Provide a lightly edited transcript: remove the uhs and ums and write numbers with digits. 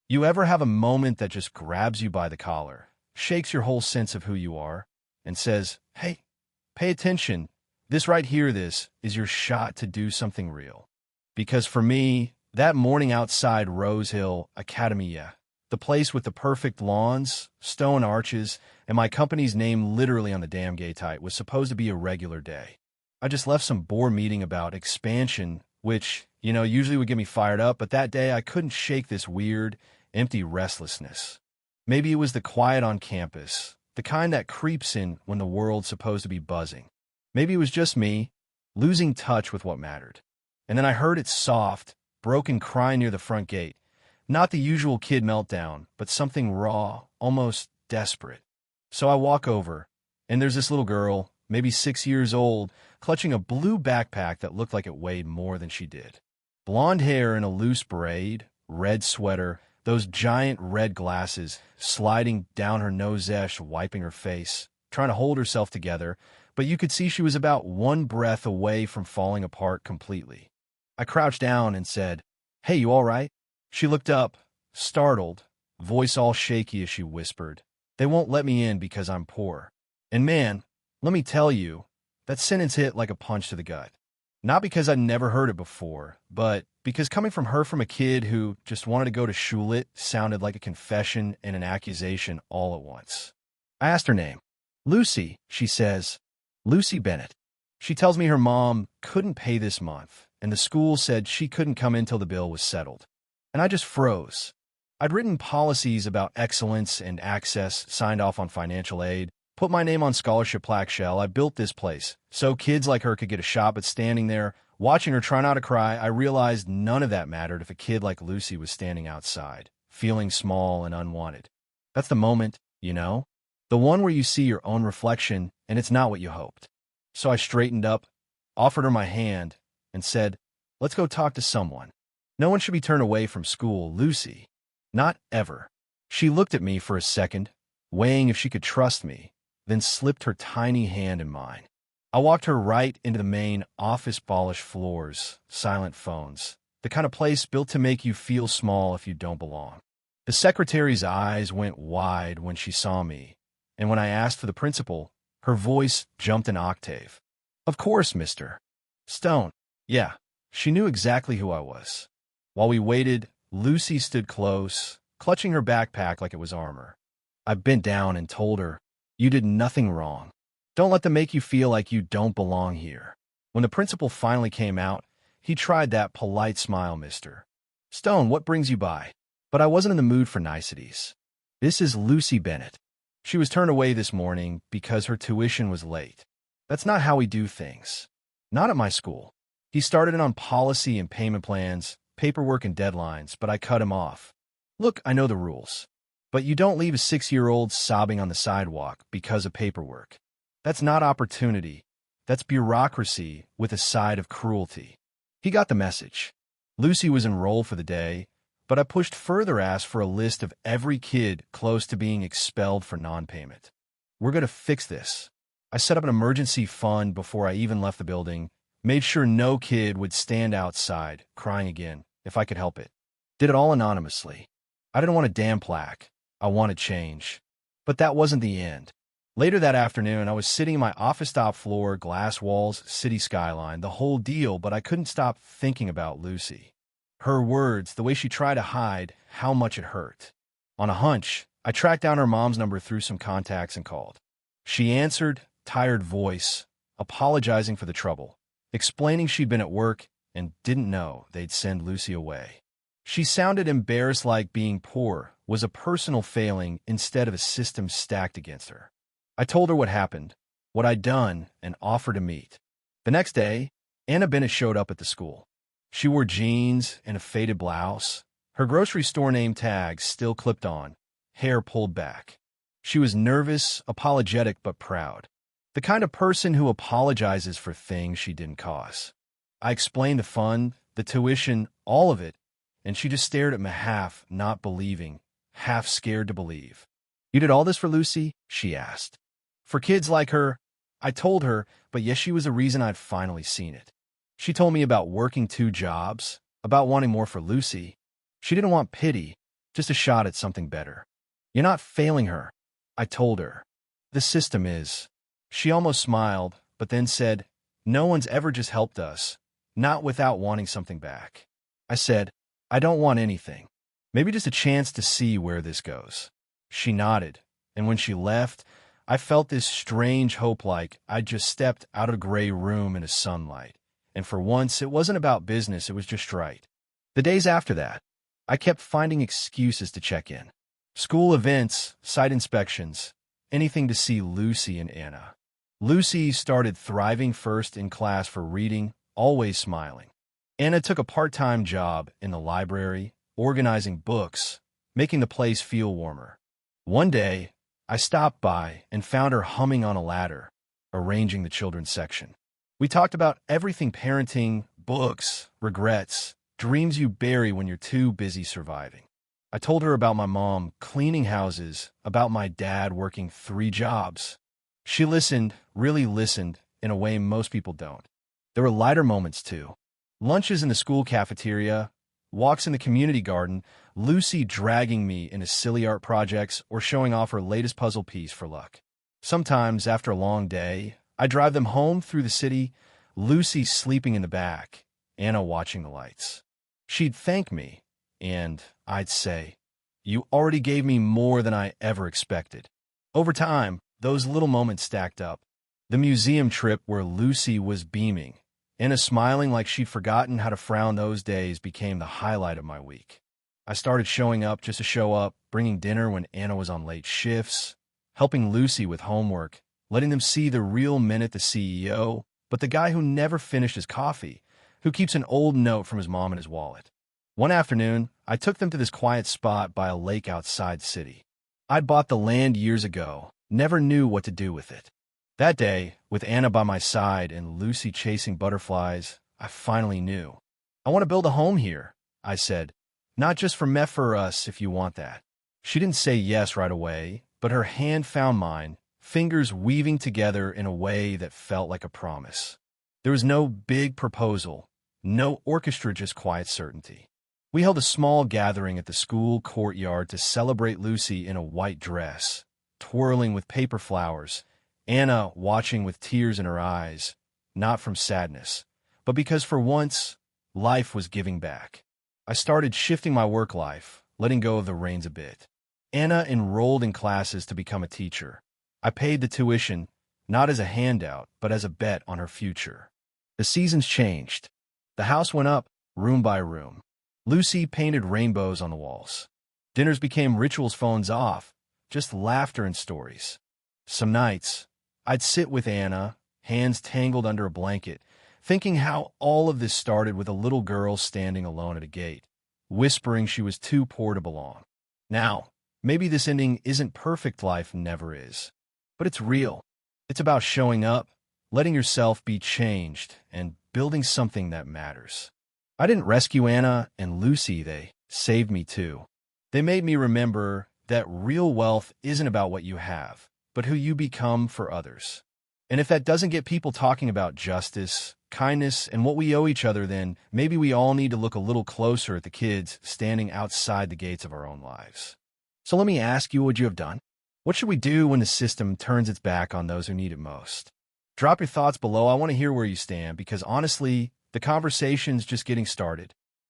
You ever have a moment that just grabs you by the collar, shakes your whole sense of who you are, and says, hey, pay attention. This right here, this is your shot to do something real. Because for me, that morning outside Rose Hill Academy, yeah, the place with the perfect lawns, stone arches, and my company's name literally on the damn gate height was supposed to be a regular day. I just left some board meeting about expansion, which, usually would get me fired up, but that day I couldn't shake this weird, empty restlessness. Maybe it was the quiet on campus, the kind that creeps in when the world's supposed to be buzzing. Maybe it was just me, losing touch with what mattered. And then I heard its soft, broken cry near the front gate. Not the usual kid meltdown, but something raw, almost desperate. So I walk over, and there's this little girl, maybe 6 years old, clutching a blue backpack that looked like it weighed more than she did. Blonde hair in a loose braid, red sweater, those giant red glasses sliding down her nose-esh, wiping her face, trying to hold herself together, but you could see she was about one breath away from falling apart completely. I crouched down and said, "Hey, you all right?" She looked up, startled, voice all shaky as she whispered, "They won't let me in because I'm poor." And man, let me tell you, that sentence hit like a punch to the gut. Not because I'd never heard it before, but because coming from her from a kid who just wanted to go to shul sounded like a confession and an accusation all at once. I asked her name. "Lucy," she says. "Lucy Bennett." She tells me her mom couldn't pay this month, and the school said she couldn't come in till the bill was settled. And I just froze. I'd written policies about excellence and access, signed off on financial aid, put my name on scholarship plaque shell. I built this place so kids like her could get a shot, but standing there, watching her try not to cry, I realized none of that mattered if a kid like Lucy was standing outside, feeling small and unwanted. That's the moment, the one where you see your own reflection and it's not what you hoped. So I straightened up, offered her my hand, and said, "Let's go talk to someone. No one should be turned away from school, Lucy. Not ever." She looked at me for a second, weighing if she could trust me, then slipped her tiny hand in mine. I walked her right into the main office polished floors, silent phones, the kind of place built to make you feel small if you don't belong. The secretary's eyes went wide when she saw me, and when I asked for the principal, her voice jumped an octave. "Of course, Mr. Stone." Yeah, she knew exactly who I was. While we waited, Lucy stood close, clutching her backpack like it was armor. I bent down and told her, "You did nothing wrong. Don't let them make you feel like you don't belong here." When the principal finally came out, he tried that polite smile, "Mr. Stone, what brings you by?" But I wasn't in the mood for niceties. "This is Lucy Bennett. She was turned away this morning because her tuition was late. That's not how we do things. Not at my school." He started it on policy and payment plans, paperwork and deadlines, but I cut him off. "Look, I know the rules, but you don't leave a 6-year-old sobbing on the sidewalk because of paperwork. That's not opportunity. That's bureaucracy with a side of cruelty." He got the message. Lucy was enrolled for the day, but I pushed further, asked for a list of every kid close to being expelled for non-payment. "We're going to fix this." I set up an emergency fund before I even left the building, made sure no kid would stand outside crying again if I could help it. Did it all anonymously. I didn't want a damn plaque. I wanted change. But that wasn't the end. Later that afternoon, I was sitting in my office top floor, glass walls, city skyline, the whole deal, but I couldn't stop thinking about Lucy. Her words, the way she tried to hide how much it hurt. On a hunch, I tracked down her mom's number through some contacts and called. She answered, tired voice, apologizing for the trouble, explaining she'd been at work and didn't know they'd send Lucy away. She sounded embarrassed, like being poor was a personal failing instead of a system stacked against her. I told her what happened, what I'd done, and offered to meet. The next day, Anna Bennett showed up at the school. She wore jeans and a faded blouse, her grocery store name tag still clipped on, hair pulled back. She was nervous, apologetic, but proud. The kind of person who apologizes for things she didn't cause. I explained the fund, the tuition, all of it, and she just stared at me, half not believing, half scared to believe. "You did all this for Lucy?" she asked. "For kids like her," I told her, but yes, she was the reason I'd finally seen it. She told me about working 2 jobs, about wanting more for Lucy. She didn't want pity, just a shot at something better. You're not failing her, I told her. The system is. She almost smiled, but then said, no one's ever just helped us, not without wanting something back. I said, I don't want anything. Maybe just a chance to see where this goes. She nodded, and when she left, I felt this strange hope like I'd just stepped out of a gray room into sunlight. And for once, it wasn't about business, it was just right. The days after that, I kept finding excuses to check in. School events, site inspections, anything to see Lucy and Anna. Lucy started thriving first in class for reading, always smiling. Anna took a part-time job in the library, organizing books, making the place feel warmer. One day, I stopped by and found her humming on a ladder, arranging the children's section. We talked about everything: parenting, books, regrets, dreams you bury when you're too busy surviving. I told her about my mom cleaning houses, about my dad working 3 jobs. She listened, really listened, in a way most people don't. There were lighter moments, too. Lunches in the school cafeteria, walks in the community garden, Lucy dragging me into silly art projects or showing off her latest puzzle piece for luck. Sometimes, after a long day, I drive them home through the city, Lucy sleeping in the back, Anna watching the lights. She'd thank me, and I'd say, you already gave me more than I ever expected. Over time, those little moments stacked up. The museum trip where Lucy was beaming, Anna smiling like she'd forgotten how to frown those days, became the highlight of my week. I started showing up just to show up, bringing dinner when Anna was on late shifts, helping Lucy with homework, letting them see the real Minute the CEO, but the guy who never finished his coffee, who keeps an old note from his mom in his wallet. One afternoon, I took them to this quiet spot by a lake outside city. I'd bought the land years ago, never knew what to do with it. That day, with Anna by my side and Lucy chasing butterflies, I finally knew. I want to build a home here, I said. Not just for us if you want that. She didn't say yes right away, but her hand found mine, fingers weaving together in a way that felt like a promise. There was no big proposal, no orchestra, just quiet certainty. We held a small gathering at the school courtyard to celebrate Lucy in a white dress, twirling with paper flowers, Anna watching with tears in her eyes, not from sadness, but because for once, life was giving back. I started shifting my work life, letting go of the reins a bit. Anna enrolled in classes to become a teacher. I paid the tuition, not as a handout, but as a bet on her future. The seasons changed. The house went up, room by room. Lucy painted rainbows on the walls. Dinners became rituals, phones off, just laughter and stories. Some nights, I'd sit with Anna, hands tangled under a blanket, thinking how all of this started with a little girl standing alone at a gate, whispering she was too poor to belong. Now, maybe this ending isn't perfect, life never is. But it's real. It's about showing up, letting yourself be changed, and building something that matters. I didn't rescue Anna and Lucy, they saved me too. They made me remember that real wealth isn't about what you have, but who you become for others. And if that doesn't get people talking about justice, kindness, and what we owe each other, then maybe we all need to look a little closer at the kids standing outside the gates of our own lives. So let me ask you, what would you have done? What should we do when the system turns its back on those who need it most? Drop your thoughts below. I want to hear where you stand, because honestly, the conversation's just getting started.